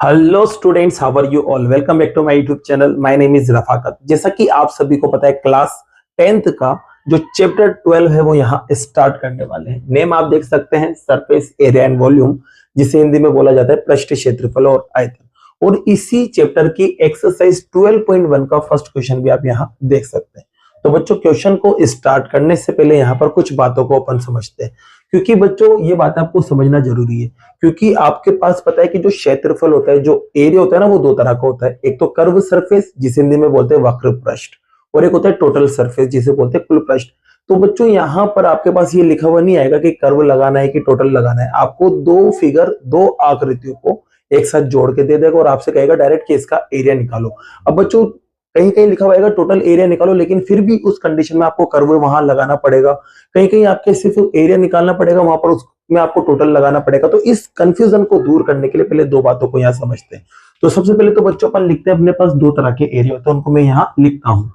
Hello students, how are you all. Welcome back to my YouTube channel. My name is Rafaqat. जैसा कि आप सभी को पता है, क्लास 10th का जो चैप्टर 12 है वो यहाँ स्टार्ट करने वाले हैं। नेम आप देख सकते हैं, सरफेस एरिया एंड वॉल्यूम, जिसे हिंदी में बोला जाता है पृष्ठ क्षेत्रफल और आयतन। और इसी चैप्टर की एक्सरसाइज 12.1 का फर्स्ट क्वेश्चन भी आप यहाँ देख सकते हैं। तो बच्चों, क्वेश्चन को स्टार्ट करने से पहले यहाँ पर कुछ बातों को अपन समझते हैं, क्योंकि बच्चों ये बात आपको समझना जरूरी है। क्योंकि आपके पास पता है कि जो क्षेत्रफल होता है, जो एरिया होता है ना, वो दो तरह का होता है। एक तो कर्व सरफेस, जिसे हिंदी में बोलते हैं वक्र पृष्ठ, और एक होता है टोटल सरफेस, जिसे बोलते हैं कुल पृष्ठ। तो बच्चों यहाँ पर आपके पास ये लिखा हुआ नहीं आएगा कि कर्व लगाना है कि टोटल लगाना है। आपको दो फिगर, दो आकृतियों को एक साथ जोड़ के दे देगा और आपसे कहेगा डायरेक्ट कि इसका एरिया निकालो। अब बच्चों कहीं कहीं लिखा हुआ टोटल एरिया निकालो, लेकिन फिर भी उस कंडीशन में आपको कर्व वहां लगाना पड़ेगा। कहीं कहीं आपके सिर्फ एरिया निकालना पड़ेगा, वहां पर उसमें आपको टोटल लगाना पड़ेगा। तो इस कंफ्यूजन को दूर करने के लिए पहले दो बातों को यहाँ समझते हैं। तो सबसे पहले तो बच्चों अपन लिखते हैं, अपने पास दो तरह के एरिया होते हैं, उनको मैं यहाँ लिखता हूँ।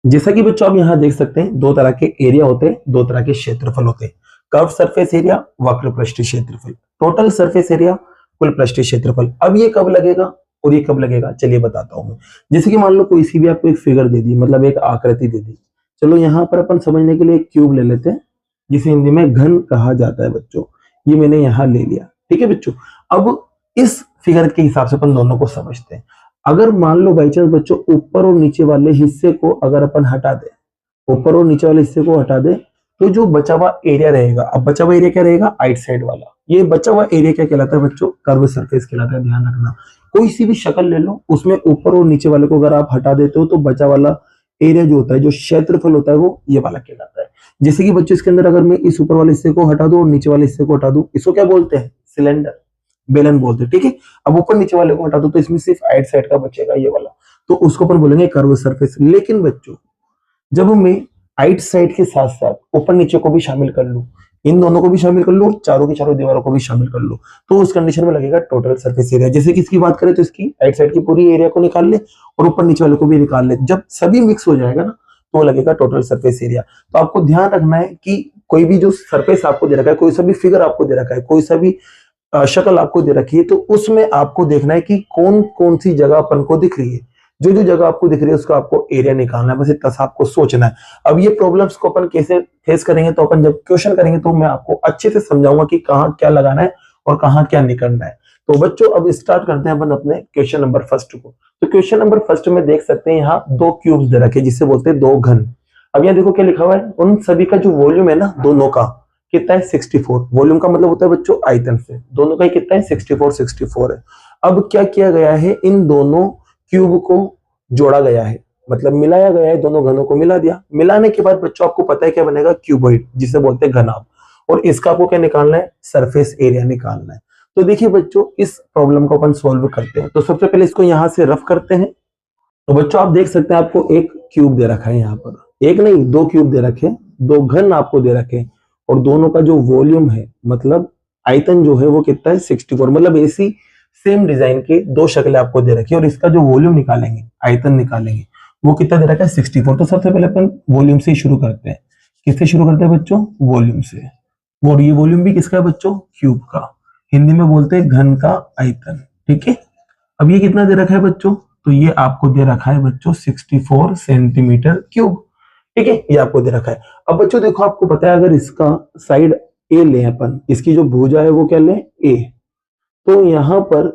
जैसा कि बच्चों आप यहाँ देख सकते हैं, दो तरह के एरिया होते हैं, दो तरह के क्षेत्रफल होते हैं। कर्व सरफेस एरिया, वक्र पृष्ठ क्षेत्रफल। टोटल सरफेस एरिया, कुल पृष्ठ क्षेत्रफल। अब ये कब लगेगा और ये कब लगेगा, चलिए बताता हूं मैं। जैसे कि मान लो कोई सी भी आपको एक फिगर दे दी, मतलब एक आकृति दे दी। चलो यहाँ पर अपन समझने के लिए एक क्यूब ले लेते हैं, जिसे हिंदी में घन कहा जाता है बच्चों। ये मैंने यहाँ ले लिया, ठीक है बच्चों। अब इस फिगर के हिसाब से अपन दोनों को समझते हैं। अगर मान लो बाई चांस बच्चों ऊपर और नीचे वाले हिस्से को अगर अपन हटा दें, ऊपर और नीचे वाले हिस्से को हटा दें, तो जो बचा हुआ एरिया रहेगा, अब बचा हुआ एरिया क्या रहेगा, आइट साइड वाला। ये बचा हुआ एरिया क्या कहलाता है बच्चों, कर्व सरफेस कहलाता है। ध्यान रखना, कोई सी भी शक्ल ले लो, उसमें ऊपर और नीचे वाले को अगर आप हटा देते हो तो बचा वाला एरिया जो होता है, जो क्षेत्रफल होता है, वो ये वाला कहलाता है। जैसे कि बच्चों इसके अंदर अगर मैं इस ऊपर वाले हिस्से को हटा दूं और नीचे वाले हिस्से को हटा दूं, इसको क्या बोलते हैं, सिलेंडर, बेलन बोलते हैं, ठीक है। अब ऊपर नीचे वाले को हटा दो तो इसमें सिर्फ आइट साइड का बचेगा, ये वाला, तो उसको अपन बोलेंगे कर्व सरफेस। लेकिन बच्चों जब मैं आइट साइड के साथ साथ ऊपर नीचे को भी शामिल कर लूं, इन दोनों को भी शामिल कर लूं और चारों की चारों दीवारों को भी शामिल कर लूं, तो उस कंडीशन में लगेगा टोटल सरफेस एरिया। जैसे कि इसकी बात करें तो इसकी राइट साइड की पूरी एरिया को निकाल ले और ऊपर नीचे वाले को भी निकाल ले। जब सभी मिक्स हो जाएगा ना, तो लगेगा टोटल सरफेस एरिया। तो आपको ध्यान रखना है कि कोई भी जो सरफेस आपको दे रखा है, कोई सा भी फिगर आपको दे रखा है, कोई सा भी शक्ल आपको दे रखी है, तो उसमें आपको देखना है कि कौन कौन सी जगह अपन को दिख रही है। जो जो जगह आपको दिख रही है उसका आपको एरिया निकालना है, बस इतना सा आपको सोचना है। अब ये प्रॉब्लम्स को अपन कैसे फेस करेंगे, तो अपन जब क्वेश्चन करेंगे तो मैं आपको अच्छे से समझाऊंगा कि कहाँ क्या लगाना है और कहाँ क्या निकलना है। तो बच्चों अब स्टार्ट करते हैं अपन अपने क्वेश्चन नंबर फर्स्ट को। तो क्वेश्चन नंबर फर्स्ट में देख सकते हैं यहाँ दो क्यूब्स दे रखे, जिसे बोलते हैं दो घन। अब यहाँ देखो क्या लिखा हुआ है, उन सभी का जो वॉल्यूम है ना दोनों का, कितना है, 64। वॉल्यूम का मतलब होता है बच्चों आयतन से, दोनों का ही कितना है, 64 है। अब क्या किया गया है, इन दोनों क्यूब को जोड़ा गया है, मतलब मिलाया गया है, दोनों घनों को मिला दिया। मिलाने के बाद बच्चों आपको पता है क्या बनेगा, क्यूबॉइड, जिसे बोलते हैं घनाभ। और इसका आपको क्या निकालना है, सरफेस एरिया निकालना है। तो देखिए बच्चों, इस प्रॉब्लम को अपन सोल्व करते हैं। तो सबसे पहले इसको यहां से रफ करते हैं। तो बच्चों आप देख सकते हैं, आपको एक क्यूब दे रखा है, यहाँ पर एक नहीं दो क्यूब दे रखे, दो घन आपको दे रखे, और दोनों का जो वॉल्यूम है, मतलब आयतन जो है वो कितना है, 64। मतलब ऐसी सेम डिजाइन के दो शक्लें आपको दे रखी है, और इसका जो वॉल्यूम निकालेंगे, आयतन निकालेंगे, वो कितना दे रखा है, 64। तो सबसे पहले अपन वॉल्यूम से शुरू करते हैं। किससे शुरू करते हैं बच्चों, वॉल्यूम से। और ये वॉल्यूम भी किसका है बच्चों, क्यूब का। हिंदी में बोलते हैं घन का आयतन, ठीक है। अब ये कितना दे रखा है बच्चों, तो ये आपको दे रखा है बच्चों 64 सेंटीमीटर क्यूब, ठीक है, ये आपको दे रखा है। अब बच्चों देखो, आपको पता है अगर इसका साइड ए ले अपन, इसकी जो भुजा है वो क्या ले, ए, तो यहां पर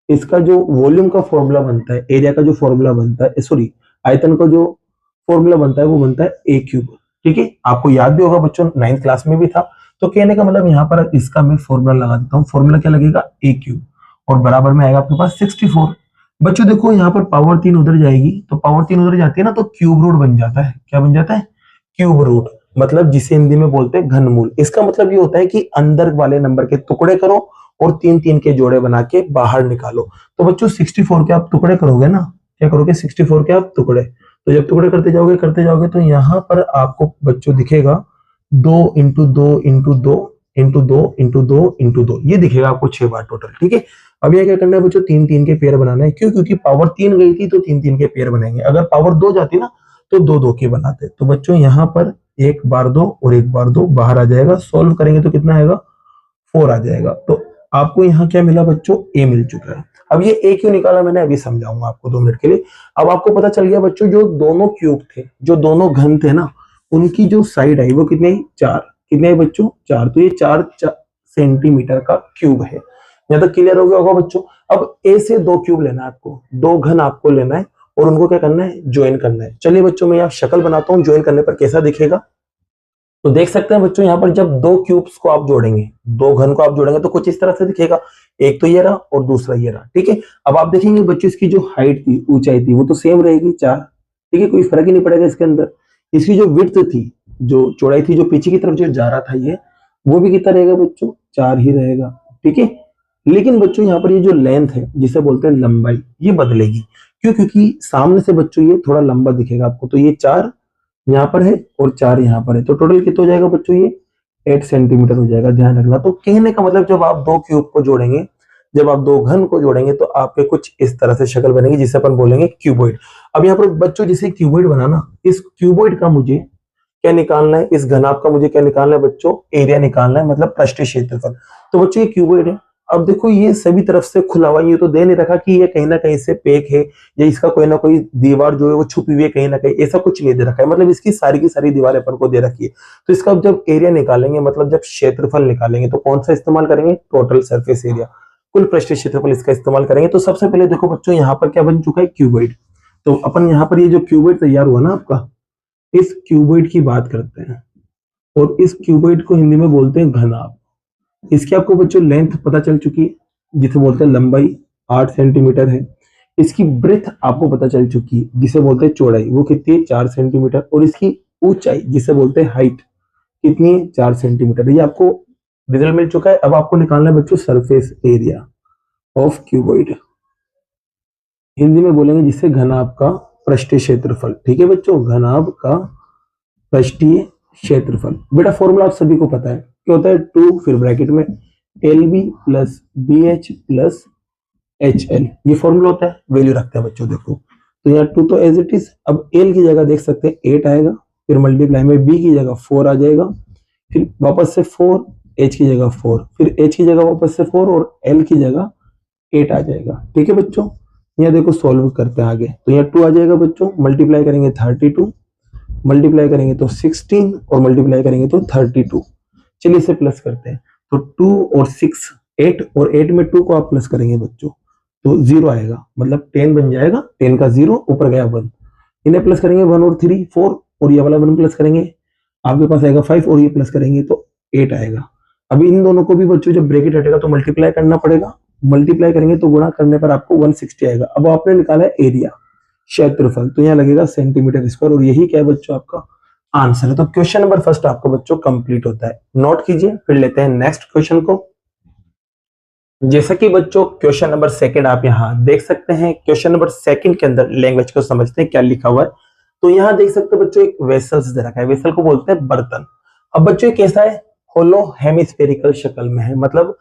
इसका जो वॉल्यूम का फॉर्मूला बनता है, एरिया का जो फॉर्मूला बनता है, सॉरी आयतन का जो फॉर्मूला बनता है वो बनता है ए क्यूब, ठीक है। आपको याद भी होगा बच्चों, 9th क्लास में भी था। तो कहने का मतलब यहाँ पर इसका मैं फॉर्मूला लगा देता हूँ। फॉर्मूला क्या लगेगा, ए क्यूब, और बराबर में आएगा आपके पास 64। बच्चों देखो यहाँ पर पावर 3 उधर जाएगी, तो पावर 3 उधर जाती है ना, तो क्यूब रूट बन जाता है। क्या बन जाता है, क्यूब रूट, मतलब जिसे हिंदी में बोलते हैं घनमूल। इसका मतलब ये होता है कि अंदर वाले नंबर के टुकड़े करो और 3-3 के जोड़े बना के बाहर निकालो। तो बच्चों 64 के आप टुकड़े करोगे ना, क्या करोगे, 64 के आप टुकड़े। तो जब टुकड़े करते जाओगे तो यहाँ पर आपको बच्चों दिखेगा 2 into 2 into 2 into 2 into 2 into 2, ये दिखेगा आपको 6 बार टोटल, ठीक है। अब ये क्या करना है बच्चों, 3-3 के पेयर बनाना है। क्यों, क्योंकि पावर 3 गई थी तो 3-3 के पेयर बनेंगे। अगर पावर 2 जाती ना तो 2-2 के बनाते। तो बच्चों यहाँ पर 1 बार 2 और 1 बार 2 बाहर आ जाएगा। सॉल्व करेंगे तो कितना आएगा, 4 आ जाएगा। तो आपको यहाँ क्या मिला बच्चों, ए मिल चुका है। अब ये ए क्यों निकाला मैंने अभी समझाऊंगा आपको 2 मिनट के लिए। अब आपको पता चल गया बच्चों, जो दोनों क्यूब थे, जो दोनों घन थे ना, उनकी जो साइड आई वो कितनी आई, 4। कितने आई बच्चों, 4। तो ये 4 सेंटीमीटर का क्यूब है। यहाँ तक क्लियर हो गया होगा बच्चों। अब ए से 2 क्यूब लेना है आपको, 2 घन आपको लेना है और उनको क्या करना है, ज्वाइन करना है। चलिए बच्चों मैं यहाँ शक्ल बनाता हूँ, ज्वाइन करने पर कैसा दिखेगा। तो देख सकते हैं बच्चों, यहाँ पर जब 2 क्यूब्स को आप जोड़ेंगे, 2 घन को आप जोड़ेंगे तो कुछ इस तरह से दिखेगा। एक तो ये रहा और दूसरा ये रहा, ठीक है। अब आप देखेंगे बच्चों, इसकी जो हाइट थी, ऊंचाई थी, वो तो सेम रहेगी 4, ठीक है, कोई फर्क ही नहीं पड़ेगा इसके अंदर। इसकी जो विड्थ थी, जो चौड़ाई थी, जो पीछे की तरफ जो जा रहा था ये, वो भी कितना रहेगा बच्चों, 4 ही रहेगा, ठीक है। लेकिन बच्चों यहाँ पर ये जो लेंथ है, जिसे बोलते हैं लंबाई, ये बदलेगी। क्यों, क्योंकि सामने से बच्चों ये थोड़ा लंबा दिखेगा आपको। तो ये 4 यहाँ पर है और 4 यहाँ पर है, तो टोटल कितना हो जाएगा बच्चों, ये 8 सेंटीमीटर हो जाएगा, ध्यान रखना। तो कहने का मतलब, जब आप 2 क्यूब को जोड़ेंगे, जब आप 2 घन को जोड़ेंगे, तो आपके कुछ इस तरह से शक्ल बनेगी, जिसे अपन बोलेंगे क्यूबॉइड। अब यहाँ पर बच्चों, जिसे क्यूबॉइड बनाना, इस क्यूबॉइड का मुझे क्या निकालना है, इस घनाभ का मुझे क्या निकालना है बच्चों, एरिया निकालना है, मतलब पृष्ठीय क्षेत्रफल। तो बच्चों ये क्यूबॉइड है। अब देखो ये सभी तरफ से खुला हुआ, ये तो दे नहीं रखा कि ये कहीं ना कहीं से पैक है, या इसका कोई ना कोई दीवार जो है वो छुपी हुई है कहीं ना कहीं, ऐसा कुछ नहीं दे रखा है। मतलब इसकी सारी की सारी दीवारें अपन को दे रखी है। तो इसका जब एरिया निकालेंगे, मतलब जब क्षेत्रफल निकालेंगे, तो कौन सा इस्तेमाल करेंगे, टोटल सरफेस एरिया, कुल पृष्ठीय क्षेत्रफल, इसका इस्तेमाल करेंगे। तो सबसे पहले देखो बच्चों, यहाँ पर क्या बन चुका है, क्यूबॉइड। तो अपन यहाँ पर ये जो क्यूबॉइड तैयार हुआ ना आपका, इस क्यूबॉइड की बात करते हैं, और इस क्यूबॉइड को हिंदी में बोलते हैं घनाभ। इसकी आपको बच्चों लेंथ पता चल चुकी है, जिसे बोलते हैं लंबाई, 8 सेंटीमीटर है। इसकी ब्रेथ आपको पता चल चुकी है, जिसे बोलते हैं चौड़ाई, वो कितनी है, 4 सेंटीमीटर। और इसकी ऊंचाई, जिसे बोलते हैं हाइट, कितनी है, 4 सेंटीमीटर। ये आपको रिजल्ट मिल चुका है। अब आपको निकालना है बच्चों surface area of cuboid, Hindi में बोलेंगे जिससे घनाभ का पृष्ठीय क्षेत्रफल, ठीक है बच्चों, घनाभ का पृष्ठीय क्षेत्रफल। बेटा फॉर्मूला आप सभी को पता है, क्या होता है, 2 फिर ब्रैकेट में LB plus BH plus HL, ये फॉर्मूला होता है। वैल्यू रखते हैं बच्चों, देखो तो यहाँ 2 तो एज इट इज। अब L की जगह देख सकते हैं 8 आएगा, फिर मल्टीप्लाई में B की जगह 4 आ जाएगा, फिर वापस से 4, H की जगह 4, फिर H की जगह वापस से 4 और L की जगह 8 आ जाएगा, ठीक है बच्चों। यहाँ देखो सॉल्व करते हैं आगे, तो यहाँ 2 आ जाएगा बच्चों, मल्टीप्लाई करेंगे 32, मल्टीप्लाई करेंगे तो 16 और मल्टीप्लाई करेंगे तो 32। चलिए इसे प्लस करते हैं, तो 2 और 6 8, और 8 में 2 को आप प्लस करेंगे बच्चों तो 0 आएगा, मतलब 10 बन जाएगा, 10 का 0 ऊपर गया 1, इन्हें प्लस करेंगे 1 और 3 4, और ये वाला 1 प्लस करेंगे, आपके पास आएगा 5, और ये प्लस करेंगे तो 8 आएगा। अभी इन दोनों को भी बच्चों जब ब्रैकेट हटेगा तो मल्टीप्लाई करना पड़ेगा, मल्टीप्लाई करेंगे तो गुणा करने पर आपको 160 आएगा। अब आपने निकाला है एरिया, क्षेत्रफल, तो यहाँ लगेगा सेंटीमीटर स्क्वायर, और यही क्या है बच्चों आपका आंसर है। तो क्वेश्चन नंबर फर्स्ट आपको बच्चों कंप्लीट होता है। नोट कीजिए, फिर लेते हैं नेक्स्ट क्वेश्चन को। जैसा कि बच्चों क्वेश्चन नंबर सेकंड आप यहाँ देख सकते हैं, क्वेश्चन नंबर सेकंड के अंदर लैंग्वेज को समझते हैं क्या लिखा हुआ है। तो यहाँ देख सकते हैं बच्चों, एक वेसल्स दे रखा है, वेसल को बोलते हैं बर्तन। अब बच्चों ये कैसा है, होलो हेमिस्फेरिकल शक्ल में है, मतलब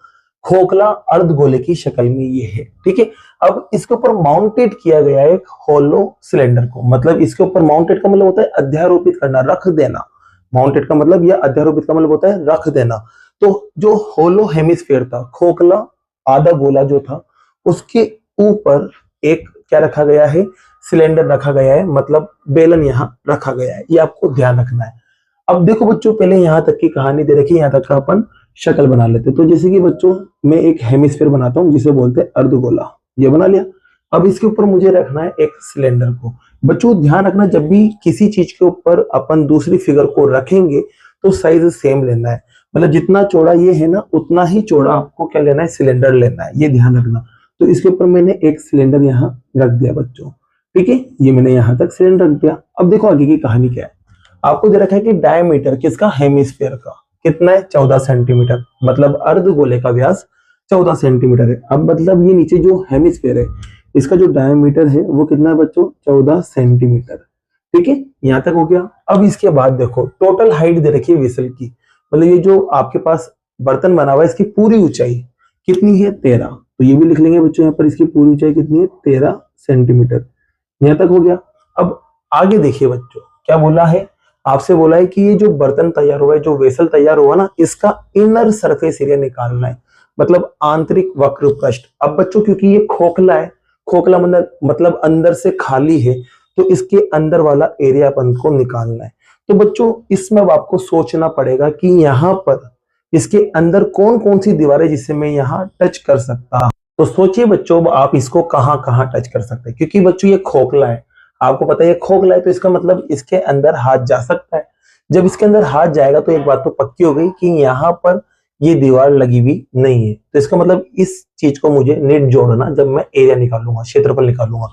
खोखला अर्धगोले की शक्ल में ये है, ठीक है। अब इसके ऊपर माउंटेड किया गया है एक होलो सिलेंडर को, मतलब इसके ऊपर माउंटेड का मतलब होता है अध्यारोपित करना, रख देना। माउंटेड का मतलब या अध्यारोपित का मतलब होता है रख देना। तो जो होलो हेमिस्फेयर था, खोखला आधा गोला जो था, उसके ऊपर एक क्या रखा गया है, सिलेंडर रखा गया है, मतलब बेलन यहाँ रखा गया है, ये आपको ध्यान रखना है। अब देखो बच्चों, पहले यहाँ तक की कहानी दे रखी है, यहाँ तक का अपन शक्ल बना लेते। तो जैसे कि बच्चों मैं एक हेमिस्फीयर बनाता हूँ, जिसे बोलते हैं अर्धगोला, ये बना लिया। अब इसके ऊपर मुझे रखना है एक सिलेंडर को। बच्चों ध्यान रखना, जब भी किसी चीज के ऊपर अपन दूसरी फिगर को रखेंगे तो साइज सेम लेना है, मतलब जितना चौड़ा ये है ना, उतना ही चौड़ा आपको क्या लेना है, सिलेंडर लेना है, ये ध्यान रखना। तो इसके ऊपर मैंने एक सिलेंडर यहाँ रख दिया बच्चों, ठीक है, ये मैंने यहाँ तक सिलेंडर रख दिया। अब देखो आगे की कहानी क्या है, आपको दे रखा है कि डायमीटर किसका, हेमिस्फीयर का कितना है, 14 सेंटीमीटर, मतलब अर्धगोले का व्यास 14 सेंटीमीटर है। अब मतलब ये नीचे जो हेमिस्फीयर है, इसका जो डायमीटर है वो कितना है बच्चों, 14 सेंटीमीटर, ठीक है, यहाँ तक हो गया। अब इसके बाद देखो टोटल हाइट दे रखी है वेसल की, मतलब ये जो आपके पास बर्तन बना हुआ है, इसकी पूरी ऊंचाई कितनी है, 13। तो ये भी लिख लेंगे बच्चों यहाँ पर, इसकी पूरी ऊंचाई कितनी है, 13 सेंटीमीटर, यहाँ तक हो गया। अब आगे देखिए बच्चों क्या बोला है, आपसे बोला है कि ये जो बर्तन तैयार हुआ है, जो वेसल तैयार हुआ ना, इसका इनर सरफेस एरिया निकालना है। मतलब आंतरिक वक्र पृष्ठ। अब बच्चों क्योंकि ये खोखला है, खोखला मतलब अंदर से खाली है, तो इसके अंदर वाला एरिया अपन को निकालना है। तो बच्चों इसमें अब आपको सोचना पड़ेगा कि यहाँ पर इसके अंदर कौन कौन सी दीवारें जिससे मैं यहाँ टच कर सकता हूँ। तो सोचिए बच्चों अब आप इसको कहाँ कहाँ टच कर सकते हैं, क्योंकि बच्चों ये खोखला है, आपको पता है ये खोखला है, तो इसका मतलब इसके अंदर हाथ जा सकता है। जब इसके अंदर हाथ जाएगा तो एक बात तो पक्की हो गई कि यहाँ पर ये दीवार लगी हुई नहीं है, तो इसका मतलब इस चीज को मुझे नीट जोड़ना जब मैं एरिया निकालूंगा, क्षेत्रफल निकालूंगा।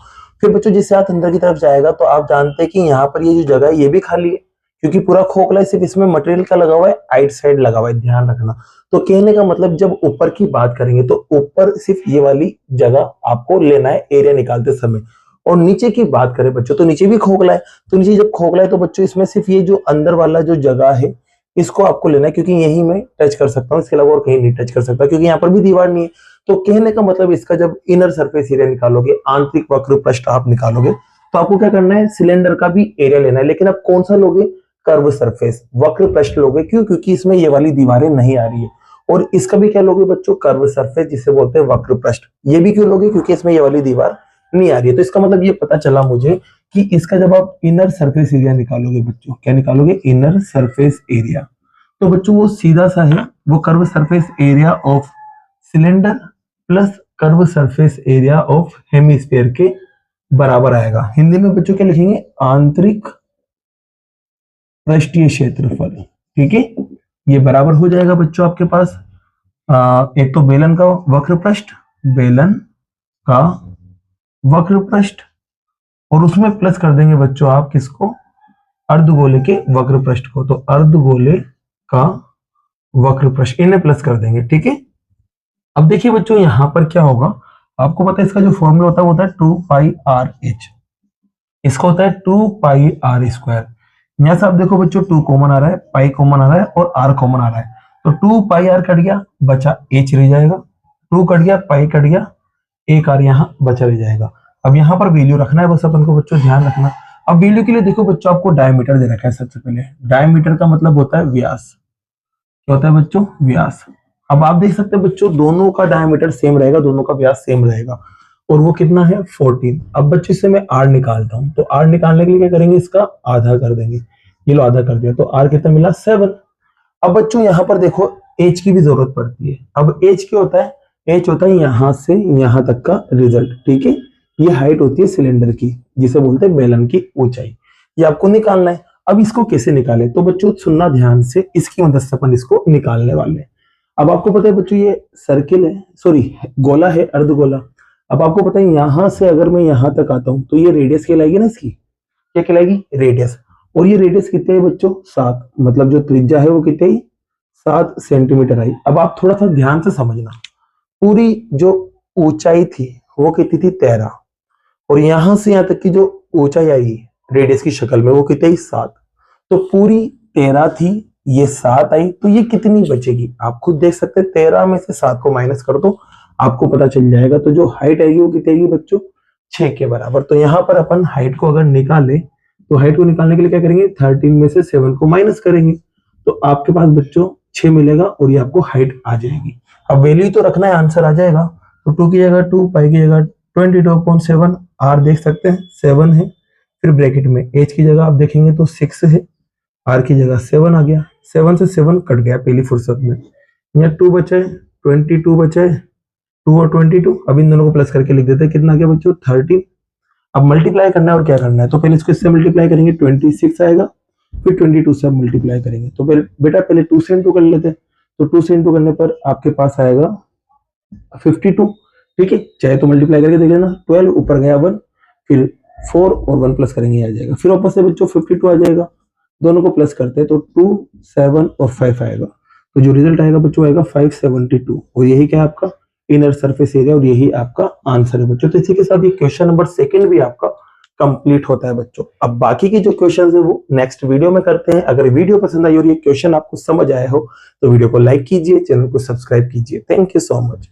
फिर बच्चों जिससे हाथ अंदर की तरफ जाएगा तो आप जानते हैं कि यहाँ पर ये जो जगह है ये भी खाली है, क्योंकि पूरा खोखला है, सिर्फ इसमें मटेरियल का लगा हुआ है, आइट साइड लगा हुआ है, ध्यान रखना। तो कहने का मतलब जब ऊपर की बात करेंगे तो ऊपर सिर्फ ये वाली जगह आपको लेना है एरिया निकालते समय, और नीचे की बात करें बच्चों तो नीचे भी खोखला है। तो नीचे जब खोखला है तो बच्चों इसमें सिर्फ ये जो अंदर वाला जो जगह है इसको आपको लेना है, क्योंकि यही मैं टच कर सकता हूँ, इसके अलावा और कहीं नहीं टच कर सकता, क्योंकि यहाँ पर भी दीवार नहीं है। तो कहने का मतलब इसका जब इनर सरफेस एरिया निकालोगे, आंतरिक वक्र पृष्ठ आप निकालोगे, तो आपको क्या करना है, सिलेंडर का भी एरिया लेना है। लेकिन अब कौन सा लोगे, कर्व सरफेस वक्र पृष्ठ लोगे। क्यों, क्योंकि इसमें ये वाली दीवारें नहीं आ रही है। और इसका भी क्या लोगे बच्चों, कर्व सरफेस जिसे बोलते हैं वक्र पृष्ठ। ये भी क्यों लोगे, क्योंकि इसमें ये वाली दीवार नहीं आ रही है। तो इसका मतलब ये पता चला मुझे कि इसका जब आप इनर सरफेस एरिया निकालोगे बच्चों, क्या निकालोगे, इनर सरफेस एरिया, तो बच्चों वो सीधा सा है, वो curve surface area of cylinder plus curve surface area of hemisphere के बराबर आएगा। हिंदी में बच्चों क्या लिखेंगे, आंतरिक पृष्ठीय क्षेत्रफल। ठीक है, ये बराबर हो जाएगा बच्चों आपके पास एक तो बेलन का वक्र पृष्ठ, बेलन का वक्र पृष्ठ, और उसमें प्लस कर देंगे बच्चों आप किसको, अर्धगोले के वक्र पृष्ठ को। तो अर्धगोले का वक्र पृष्ठ इन्हें प्लस कर देंगे। ठीक है, अब देखिए बच्चों यहां पर क्या होगा, आपको पता है इसका जो फॉर्मूला होता है वो होता है 2 पाई आर एच, इसका होता है 2 पाई आर स्क्वायर। यहां से आप देखो बच्चों 2 कॉमन आ रहा है, पाई कॉमन आ रहा है और आर कॉमन आ रहा है, तो 2 पाई आर कट गया, बचा एच रह जाएगा, 2 कट गया, पाई कट गया, एक आर यहाँ बचा रह जाएगा। अब यहाँ पर वैल्यू रखना है बस अपन को बच्चों, ध्यान रखना। अब वैल्यू के लिए देखो बच्चों आपको डायमीटर दे रखा है। सबसे पहले डायमीटर का मतलब होता है व्यास, क्या होता है बच्चों, व्यास। अब आप देख सकते हैं बच्चों दोनों का डायमीटर सेम रहेगा, दोनों का व्यास सेम रहेगा, और वो कितना है 14। अब बच्चों इससे मैं आर निकालता हूं, तो आर निकालने के लिए क्या करेंगे, इसका आधा कर देंगे, ये लो आधा कर दिया, तो आर कितना मिला 7। अब बच्चों यहाँ पर देखो एच की भी जरूरत पड़ती है। अब एच क्या होता है, एच होता है यहां से यहां तक का रिजल्ट। ठीक है, ये हाइट होती है सिलेंडर की, जिसे बोलते हैं बेलन की ऊंचाई, ये आपको निकालना है। अब इसको कैसे निकाले, तो बच्चों सुनना ध्यान से, इसकी मदद से अपन इसको निकालने वाले हैं। अब आपको पता है बच्चों ये सर्किल है, सॉरी गोला है, अर्धगोला। अब आपको पता है यहां से अगर मैं यहां तक आता हूं तो ये रेडियस कहलाएगी ना, इसकी क्या कहलाएगी, रेडियस। और ये रेडियस कितनी है बच्चों, 7, मतलब जो त्रिज्या है वो कितनी, 7 सेंटीमीटर आई। अब आप थोड़ा सा ध्यान से समझना, पूरी जो ऊंचाई थी वो कितनी थी 13, और यहां से यहां तक की जो ऊंचाई आई रेडियस की शक्ल में वो कितनी 7, तो पूरी 13 थी, ये 7 आई, तो ये कितनी बचेगी आप खुद देख सकते हैं। 13 में से 7 को माइनस कर दो, आपको पता चल जाएगा। तो जो हाइट आएगी वो कितनी आएगी बच्चों, 6 के बराबर। तो यहाँ पर अपन हाइट को अगर निकाले तो हाइट को निकालने के लिए क्या करेंगे, 13 में से 7 को माइनस करेंगे, तो आपके पास बच्चों 6 मिलेगा, और ये आपको हाइट आ जाएगी। अब वैल्यू तो रखना है, आंसर आ जाएगा। तो 2 की जगह 2, पाई की जगह 22.7, आर देख सकते हैं 7 है, फिर ब्रैकेट में एच की जगह आप देखेंगे तो 6 है, आर की जगह 7 आ गया, 7 से 7 कट गया पहली फुर्सत में, यहाँ 2 बचे, 22 बचे, 2 और 22, अब इन दोनों को प्लस करके लिख देते हैं, कितना आ गया बच्चों 13। अब मल्टीप्लाई करना है, और क्या करना है, तो पहले इसको इससे मल्टीप्लाई करेंगे 26 आएगा, फिर 22 से मल्टीप्लाई करेंगे। तो बेटा पहले 2 से इंटू कर लेते हैं, तो 2 से इंटू करने पर आपके पास आएगा 52। ठीक है, चाहे तो मल्टीप्लाई करके देख लेना, 12 ऊपर गया 1, फिर 4 और 1 प्लस करेंगे आ जाएगा, फिर वापस से बच्चों 52 आ जाएगा, दोनों को प्लस करते हैं तो 2, 7 और 5 आएगा, तो जो रिजल्ट आएगा बच्चों आएगा 572, और यही क्या है आपका इनर सरफेस एरिया, और यही आपका आंसर है बच्चों। तो इसी के साथ ये क्वेश्चन नंबर 2 भी आपका कंप्लीट होता है बच्चों। अब बाकी के जो क्वेश्चंस है वो नेक्स्ट वीडियो में करते हैं। अगर वीडियो पसंद आई और ये क्वेश्चन आपको समझ आया हो तो वीडियो को लाइक कीजिए, चैनल को सब्सक्राइब कीजिए। Thank you so much.